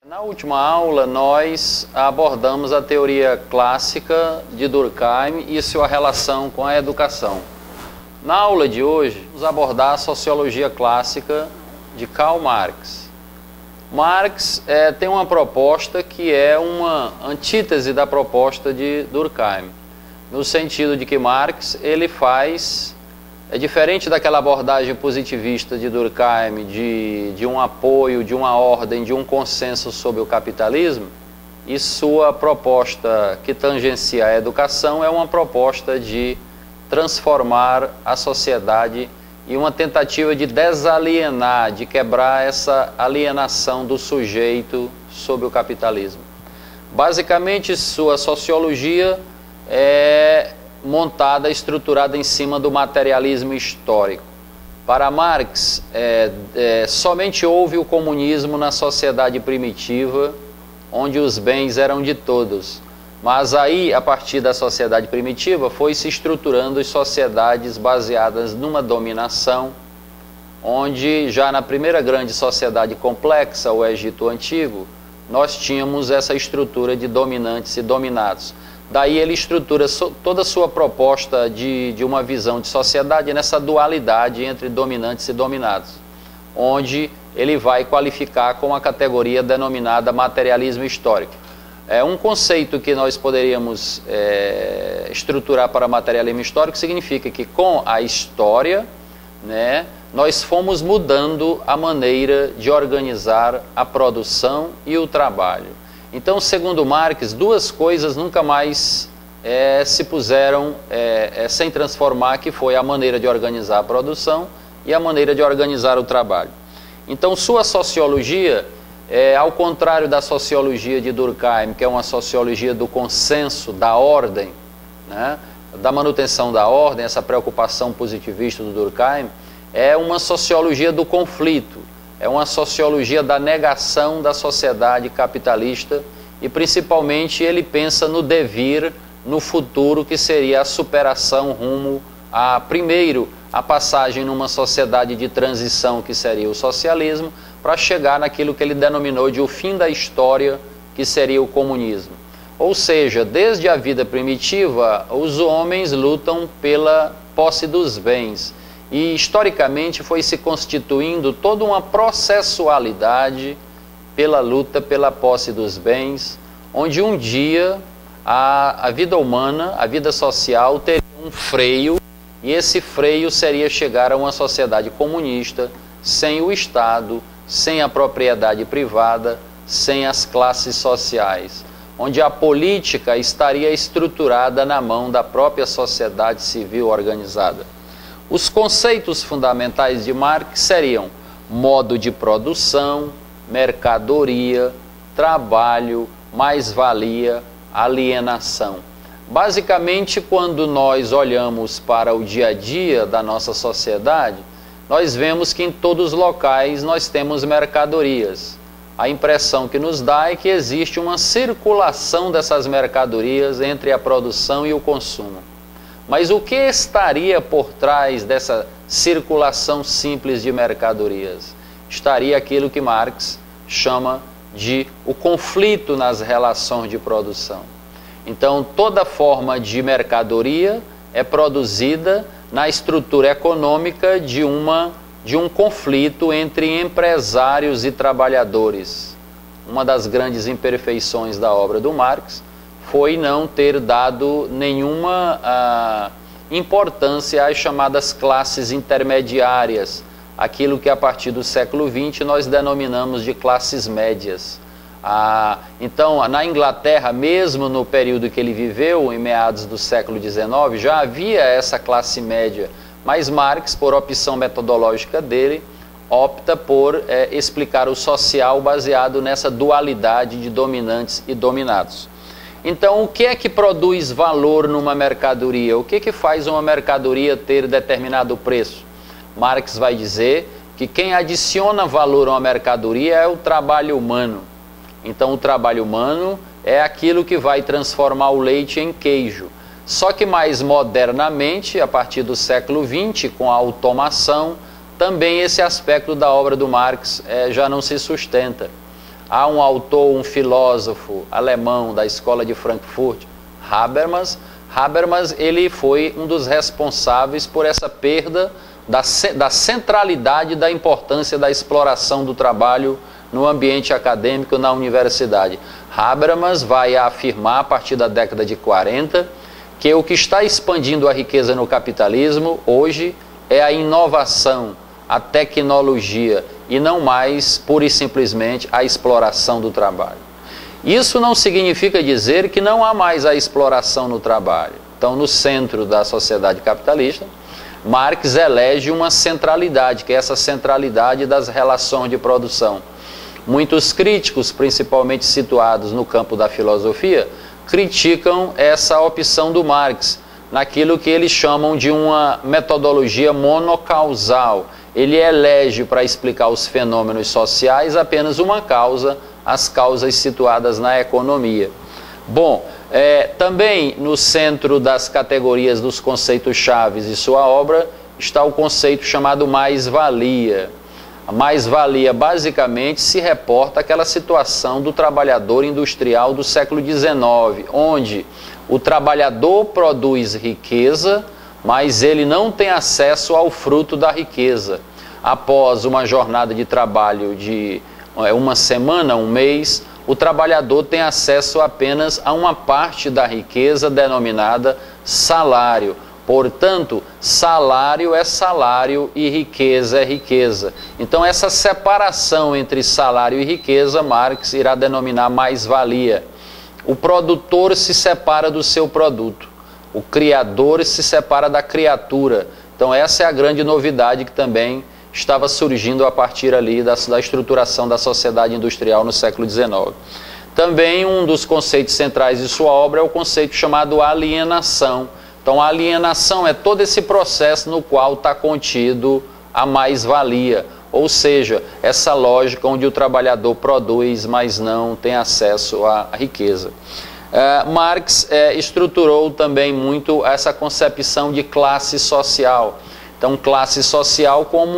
Na última aula, nós abordamos a teoria clássica de Durkheim e sua relação com a educação. Na aula de hoje, vamos abordar a sociologia clássica de Karl Marx. Marx tem uma proposta que é uma antítese da proposta de Durkheim, no sentido de que Marx é diferente daquela abordagem positivista de Durkheim, de um apoio, de uma ordem, de um consenso sobre o capitalismo, e sua proposta que tangencia a educação é uma proposta de transformar a sociedade e uma tentativa de desalienar, de quebrar essa alienação do sujeito sobre o capitalismo. Basicamente, sua sociologia é montada, estruturada em cima do materialismo histórico. Para Marx, somente houve o comunismo na sociedade primitiva, onde os bens eram de todos. Mas aí, a partir da sociedade primitiva, foi se estruturando as sociedades baseadas numa dominação, onde já na primeira grande sociedade complexa, o Egito Antigo, nós tínhamos essa estrutura de dominantes e dominados. Daí ele estrutura toda a sua proposta de uma visão de sociedade nessa dualidade entre dominantes e dominados, onde ele vai qualificar com a categoria denominada materialismo histórico. É um conceito que nós poderíamos estruturar para materialismo histórico, significa que com a história, nós fomos mudando a maneira de organizar a produção e o trabalho. Então, segundo Marx, duas coisas nunca mais se puseram sem transformar, que foi a maneira de organizar a produção e a maneira de organizar o trabalho. Então, sua sociologia, ao contrário da sociologia de Durkheim, que é uma sociologia do consenso, da ordem, da manutenção da ordem, essa preocupação positivista do Durkheim, é uma sociologia do conflito. É uma sociologia da negação da sociedade capitalista e, principalmente, ele pensa no devir, no futuro, que seria a superação rumo primeiro, a passagem numa sociedade de transição, que seria o socialismo, para chegar naquilo que ele denominou de o fim da história, que seria o comunismo. Ou seja, desde a vida primitiva, os homens lutam pela posse dos bens. E, historicamente, foi se constituindo toda uma processualidade pela luta pela posse dos bens, onde um dia a vida humana, a vida social, teria um freio, e esse freio seria chegar a uma sociedade comunista, sem o Estado, sem a propriedade privada, sem as classes sociais, onde a política estaria estruturada na mão da própria sociedade civil organizada. Os conceitos fundamentais de Marx seriam modo de produção, mercadoria, trabalho, mais-valia, alienação. Basicamente, quando nós olhamos para o dia a dia da nossa sociedade, nós vemos que em todos os locais nós temos mercadorias. A impressão que nos dá é que existe uma circulação dessas mercadorias entre a produção e o consumo. Mas o que estaria por trás dessa circulação simples de mercadorias? Estaria aquilo que Marx chama de o conflito nas relações de produção. Então, toda forma de mercadoria é produzida na estrutura econômica de um conflito entre empresários e trabalhadores. Uma das grandes imperfeições da obra do Marx foi não ter dado nenhuma importância às chamadas classes intermediárias, aquilo que a partir do século XX nós denominamos de classes médias. Então, na Inglaterra, mesmo no período que ele viveu, em meados do século XIX, já havia essa classe média, mas Marx, por opção metodológica dele, opta por explicar o social baseado nessa dualidade de dominantes e dominados. Então, o que é que produz valor numa mercadoria? O que é que faz uma mercadoria ter determinado preço? Marx vai dizer que quem adiciona valor a uma mercadoria é o trabalho humano. Então, o trabalho humano é aquilo que vai transformar o leite em queijo. Só que mais modernamente, a partir do século XX, com a automação, também esse aspecto da obra do Marx já não se sustenta. Há um autor, um filósofo alemão da escola de Frankfurt, Habermas. Habermas, ele foi um dos responsáveis por essa perda da centralidade da importância da exploração do trabalho no ambiente acadêmico na universidade. Habermas vai afirmar, a partir da década de 40, que o que está expandindo a riqueza no capitalismo hoje é a inovação, a tecnologia, e não mais, pura e simplesmente, a exploração do trabalho. Isso não significa dizer que não há mais a exploração no trabalho. Então, no centro da sociedade capitalista, Marx elege uma centralidade, que é essa centralidade das relações de produção. Muitos críticos, principalmente situados no campo da filosofia, criticam essa opção do Marx, naquilo que eles chamam de uma metodologia monocausal. Ele elege para explicar os fenômenos sociais apenas uma causa, as causas situadas na economia. Bom, também no centro das categorias dos conceitos chaves de sua obra está o conceito chamado mais-valia. A mais-valia basicamente se reporta àquela situação do trabalhador industrial do século XIX, onde o trabalhador produz riqueza, mas ele não tem acesso ao fruto da riqueza. Após uma jornada de trabalho de uma semana, um mês, o trabalhador tem acesso apenas a uma parte da riqueza denominada salário. Portanto, salário é salário e riqueza é riqueza. Então, essa separação entre salário e riqueza, Marx irá denominar mais-valia. O produtor se separa do seu produto. O criador se separa da criatura. Então, essa é a grande novidade que também estava surgindo a partir ali da estruturação da sociedade industrial no século XIX. Também um dos conceitos centrais de sua obra é o conceito chamado alienação. Então, a alienação é todo esse processo no qual está contido a mais-valia, ou seja, essa lógica onde o trabalhador produz, mas não tem acesso à riqueza. Marx estruturou também muito essa concepção de classe social. Então, classe social como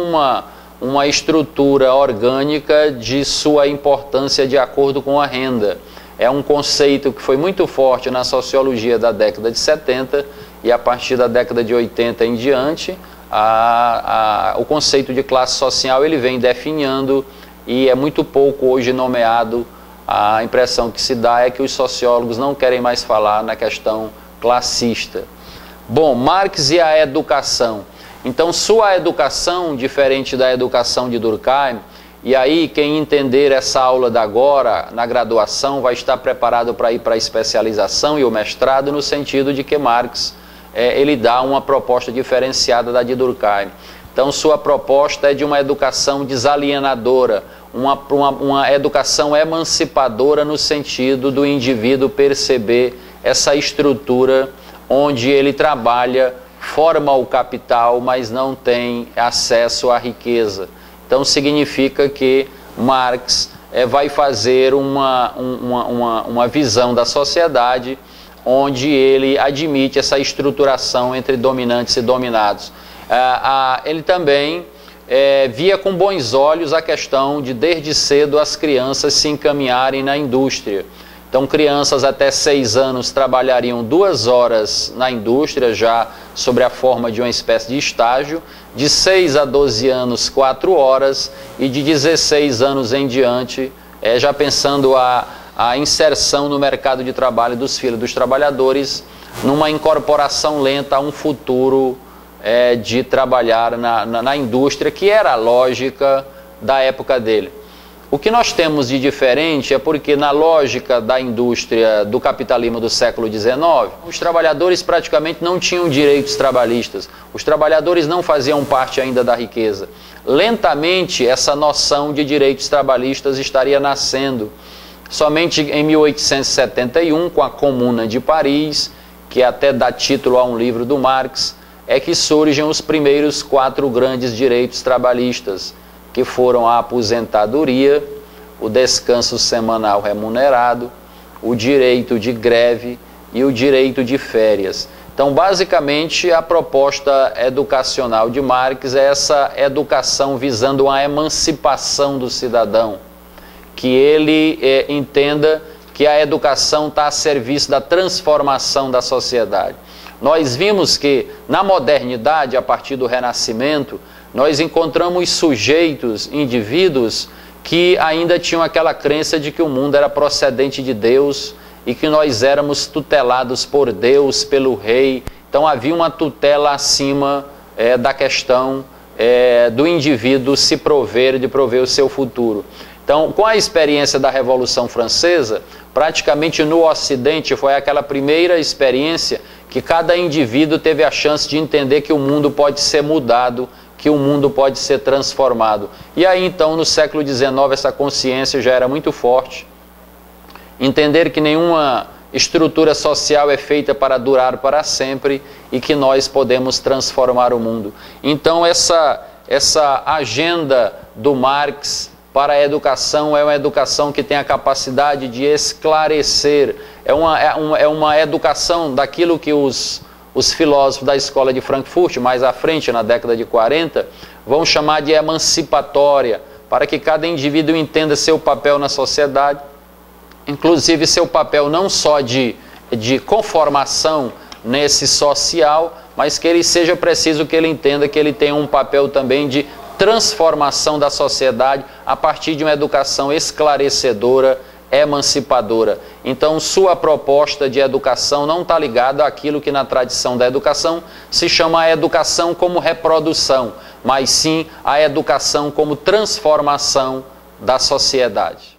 uma estrutura orgânica de sua importância de acordo com a renda. É um conceito que foi muito forte na sociologia da década de 70 e a partir da década de 80 em diante, o conceito de classe social ele vem definhando e é muito pouco hoje nomeado. A impressão que se dá é que os sociólogos não querem mais falar na questão classista. Bom, Marx e a educação. Então, sua educação, diferente da educação de Durkheim, e aí quem entender essa aula da agora, na graduação, vai estar preparado para ir para a especialização e o mestrado, no sentido de que Marx, ele dá uma proposta diferenciada da de Durkheim. Então, sua proposta é de uma educação desalienadora, uma educação emancipadora no sentido do indivíduo perceber essa estrutura onde ele trabalha, forma o capital, mas não tem acesso à riqueza. Então significa que Marx vai fazer uma visão da sociedade onde ele admite essa estruturação entre dominantes e dominados. Ele também via com bons olhos a questão de desde cedo as crianças se encaminharem na indústria. Então, crianças até 6 anos trabalhariam 2 horas na indústria, já sob a forma de uma espécie de estágio, de 6 a 12 anos, 4 horas, e de 16 anos em diante, já pensando a inserção no mercado de trabalho dos filhos dos trabalhadores, numa incorporação lenta a um futuro de trabalhar na indústria, que era a lógica da época dele. O que nós temos de diferente é porque na lógica da indústria do capitalismo do século XIX, os trabalhadores praticamente não tinham direitos trabalhistas, os trabalhadores não faziam parte ainda da riqueza. Lentamente essa noção de direitos trabalhistas estaria nascendo. Somente em 1871, com a Comuna de Paris, que até dá título a um livro do Marx, é que surgem os primeiros 4 grandes direitos trabalhistas, que foram a aposentadoria, o descanso semanal remunerado, o direito de greve e o direito de férias. Então, basicamente, a proposta educacional de Marx é essa educação visando a emancipação do cidadão, que ele entenda que a educação está a serviço da transformação da sociedade. Nós vimos que na modernidade, a partir do Renascimento, nós encontramos sujeitos, indivíduos, que ainda tinham aquela crença de que o mundo era procedente de Deus e que nós éramos tutelados por Deus, pelo rei. Então havia uma tutela acima da questão do indivíduo se prover, de prover o seu futuro. Então, com a experiência da Revolução Francesa, praticamente no Ocidente foi aquela primeira experiência que cada indivíduo teve a chance de entender que o mundo pode ser mudado, que o mundo pode ser transformado. E aí então, no século XIX, essa consciência já era muito forte. Entender que nenhuma estrutura social é feita para durar para sempre e que nós podemos transformar o mundo. Então essa agenda do Marx para a educação é uma educação que tem a capacidade de esclarecer, é uma educação daquilo que os filósofos da escola de Frankfurt, mais à frente, na década de 40, vão chamar de emancipatória, para que cada indivíduo entenda seu papel na sociedade, inclusive seu papel não só de conformação nesse social, mas que ele seja preciso que ele entenda que ele tem um papel também de transformação da sociedade a partir de uma educação esclarecedora, emancipadora. Então, sua proposta de educação não está ligada àquilo que na tradição da educação se chama a educação como reprodução, mas sim a educação como transformação da sociedade.